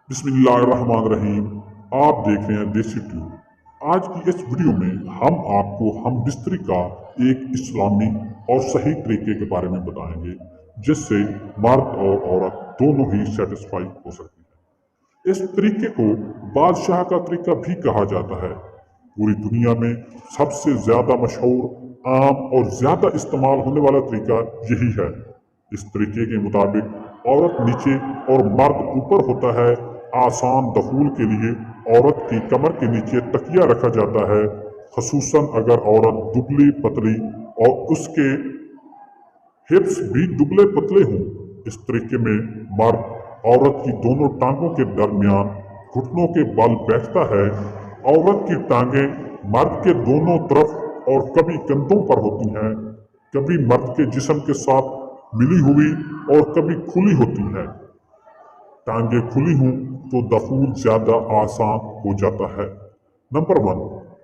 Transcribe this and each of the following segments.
बिस्मिल्लाहिर्रहमानिर्रहीम। आप देख रहे हैं देसी ट्यूब। आज की इस वीडियो में हम आपको हम बिस्तरी का एक इस्लामी और सही तरीके के बारे में बताएंगे जिससे मर्द और औरत दोनों ही सेटिस्फाई हो सकते हैं। इस तरीके को बादशाह का तरीका भी कहा जाता है। पूरी दुनिया में सबसे ज़्यादा मशहूर, आम और ज़्यादा इस्तेमाल होने वाला तरीका यही है। इस तरीके के मुताबिक औरत नीचे और मर्द ऊपर होता है। आसान दखूल के लिए औरत की कमर के नीचे तकिया रखा जाता है, खसूसन अगर औरत दुबली पतली और उसके हिप्स भी दुबले पतले हों। इस तरीके में मर्द औरत की दोनों टांगों के दरमियान घुटनों के बल बैठता है। औरत की टांगें मर्द के दोनों तरफ और कभी कंधों पर होती हैं, कभी मर्द के जिस्म के साथ मिली हुई और कभी खुली होती हैं। टांगें खुली हों तो दखूल ज़्यादा आसान हो जाता है। नंबर 1,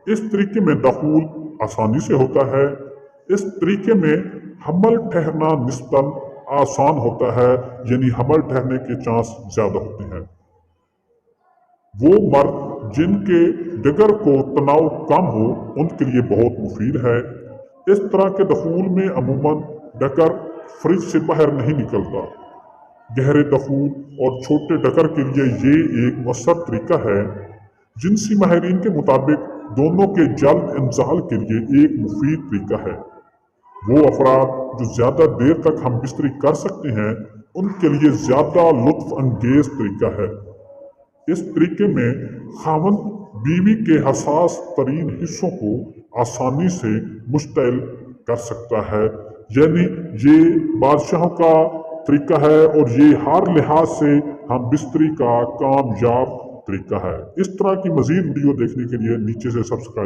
इस तरीके में दखूल आसानी से होता है। इस तरीके में हमल ठहरना निस्बतन आसान होता है, यानी हमल ठहरने के चांस ज़्यादा होते हैं। वो मर्द जिनके जिगर को तनाव कम हो उनके लिए बहुत मुफीद है। इस तरह के दखूल में अमूमन डकर फ्रिज से बाहर नहीं निकलता। गहरे दखूल और छोटे डकर के लिए ये एक मौसर तरीका है। जिनसी माहिरीन के मुताबिक दोनों के जल्द इंजाल के लिए एक मुफीद तरीका है। वो अफराद जो ज़्यादा देर तक हम बिस्तरी कर सकते हैं उनके लिए ज़्यादा लुत्फ अंगेज तरीका है। इस तरीके में खावंद बीवी के हसास तरीन हिस्सों को आसानी से मुश्तइल कर सकता है। यानी ये बादशाहों का तरीका है और ये हर लिहाज से हम बिस्तरी का कामयाब तरीका है। इस तरह की मज़ीद वीडियो देखने के लिए नीचे से सब्सक्राइब